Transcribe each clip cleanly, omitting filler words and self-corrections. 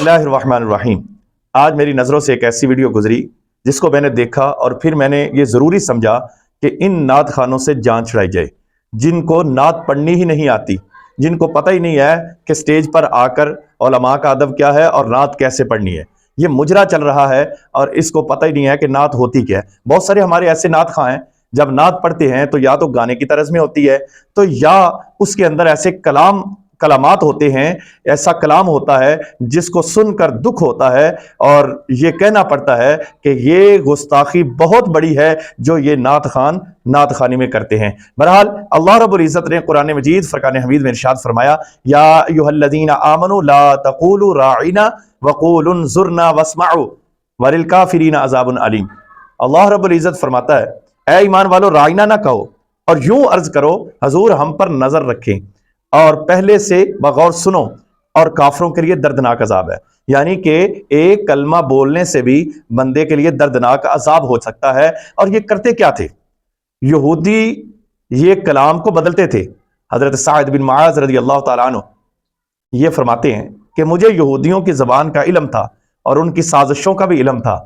بسم اللہ الرحمن الرحیم۔ آج میری نظروں سے ایک ایسی ویڈیو گزری جس کو میں نے دیکھا اور پھر میں نے یہ ضروری سمجھا کہ ان نعت خانوں سے جان چھڑائی جائے، جن کو نعت پڑھنی ہی نہیں آتی، جن کو پتہ ہی نہیں ہے کہ سٹیج پر آ کر علماء کا ادب کیا ہے اور نعت کیسے پڑھنی ہے۔ یہ مجرا چل رہا ہے اور اس کو پتہ ہی نہیں ہے کہ نعت ہوتی کیا ہے۔ بہت سارے ہمارے ایسے نعت خواں ہیں، جب نعت پڑھتے ہیں تو یا تو گانے کی طرز میں ہوتی ہے تو یا اس کے اندر ایسے کلامات ہوتے ہیں، ایسا کلام ہوتا ہے جس کو سن کر دکھ ہوتا ہے اور یہ کہنا پڑتا ہے کہ یہ گستاخی بہت بڑی ہے جو یہ نعت خان نعت خانی میں کرتے ہیں۔ بہرحال اللہ رب العزت نے قرآن مجید فرقان حمید میں ارشاد فرمایا، یا ایھا الذین آمنوا لا تقولوا راعنا وقولوا انظرنا واسمعوا وللکافرین عذاب علیم۔ اللہ رب العزت فرماتا ہے، اے ایمان والو راعنا نہ کہو اور یوں عرض کرو حضور ہم پر نظر رکھیں اور پہلے سے بغور سنو، اور کافروں کے لیے دردناک عذاب ہے۔ یعنی کہ ایک کلمہ بولنے سے بھی بندے کے لیے دردناک عذاب ہو سکتا ہے۔ اور یہ کرتے کیا تھے؟ یہودی یہ کلام کو بدلتے تھے۔ حضرت سعد بن معاذ رضی اللہ تعالیٰ عنہ یہ فرماتے ہیں کہ مجھے یہودیوں کی زبان کا علم تھا اور ان کی سازشوں کا بھی علم تھا،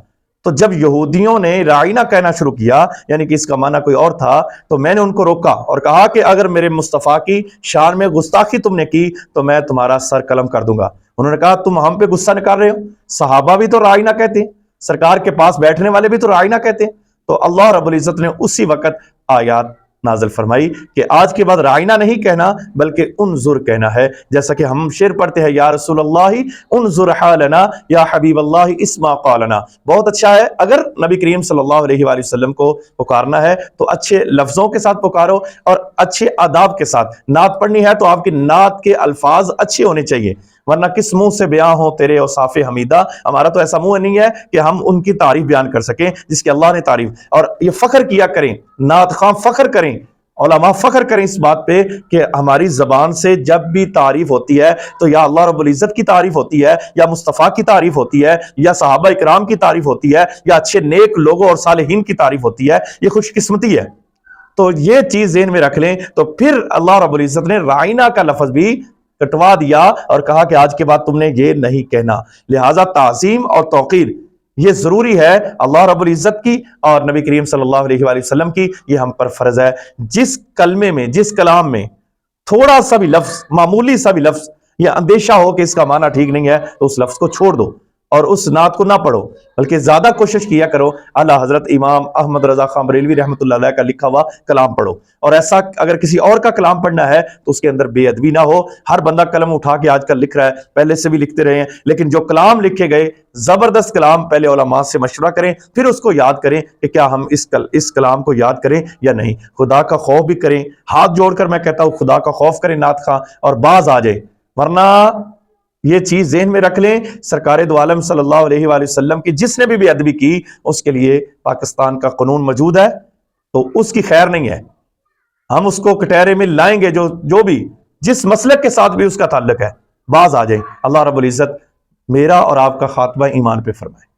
تو جب یہودیوں نے راعینا کہنا شروع کیا، یعنی کہ اس کا معنی کوئی اور تھا، تو میں نے ان کو روکا اور کہا کہ اگر میرے مصطفیٰ کی شان میں گستاخی تم نے کی تو میں تمہارا سر قلم کر دوں گا۔ انہوں نے کہا تم ہم پہ غصہ نکال رہے ہو، صحابہ بھی تو راعینا کہتے ہیں، سرکار کے پاس بیٹھنے والے بھی تو راعینا کہتے ہیں۔ تو اللہ رب العزت نے اسی وقت آیات نازل فرمائی کہ آج کے بعد راعینا نہیں کہنا بلکہ انظر کہنا ہے، جیسا کہ ہم شعر پڑھتے ہیں، یا رسول اللہ انظر حالنا یا حبیب اللہ اسمع قالنا۔ بہت اچھا ہے اگر نبی کریم صلی اللہ علیہ وآلہ وسلم کو پکارنا ہے تو اچھے لفظوں کے ساتھ پکارو اور اچھے آداب کے ساتھ۔ نعت پڑھنی ہے تو آپ کی نعت کے الفاظ اچھے ہونے چاہیے، ورنہ کس منہ سے بیان ہو تیرے اوصاف حمیدہ۔ ہمارا تو ایسا منہ نہیں ہے کہ ہم ان کی تعریف بیان کر سکیں جس کی اللہ نے تعریف، اور یہ فخر کیا کریں، نعت خواں فخر کریں، علماء فخر کریں اس بات پہ کہ ہماری زبان سے جب بھی تعریف ہوتی ہے تو یا اللہ رب العزت کی تعریف ہوتی ہے، یا مصطفیٰ کی تعریف ہوتی ہے، یا صحابہ اکرام کی تعریف ہوتی ہے، یا اچھے نیک لوگوں اور صالحین کی تعریف ہوتی ہے۔ یہ خوش قسمتی ہے۔ تو یہ چیز ذہن میں رکھ لیں۔ تو پھر اللہ رب العزت نے راعینا کا لفظ بھی کٹوا دیا اور کہا کہ آج کے بعد تم نے یہ نہیں کہنا۔ لہٰذا تعظیم اور توقیر یہ ضروری ہے اللہ رب العزت کی اور نبی کریم صلی اللہ علیہ وآلہ وسلم کی، یہ ہم پر فرض ہے۔ جس کلمے میں، جس کلام میں تھوڑا سا بھی لفظ، معمولی سا بھی لفظ یا اندیشہ ہو کہ اس کا معنی ٹھیک نہیں ہے تو اس لفظ کو چھوڑ دو اور اس نعت کو نہ پڑھو، بلکہ زیادہ کوشش کیا کرو اعلیٰ حضرت امام احمد رضا خان بریلوی رحمۃ اللہ علیہ کا لکھا ہوا کلام پڑھو۔ اور ایسا اگر کسی اور کا کلام پڑھنا ہے تو اس کے اندر بے ادبی نہ ہو۔ ہر بندہ قلم اٹھا کے آج کل لکھ رہا ہے، پہلے سے بھی لکھتے رہے ہیں، لیکن جو کلام لکھے گئے زبردست کلام، پہلے علماء سے مشورہ کریں، پھر اس کو یاد کریں کہ کیا ہم اس کلام کو یاد کریں یا نہیں۔ خدا کا خوف بھی کریں، ہاتھ جوڑ کر میں کہتا ہوں خدا کا خوف کریں نعت خواں، اور باز آ جائے، ورنہ یہ چیز ذہن میں رکھ لیں، سرکار دو عالم صلی اللہ علیہ وآلہ وسلم کی جس نے بھی بے ادبی کی اس کے لیے پاکستان کا قانون موجود ہے، تو اس کی خیر نہیں ہے۔ ہم اس کو کٹہرے میں لائیں گے، جو بھی جس مسلک کے ساتھ بھی اس کا تعلق ہے، باز آ جائیں۔ اللہ رب العزت میرا اور آپ کا خاتمہ ایمان پہ فرمائے۔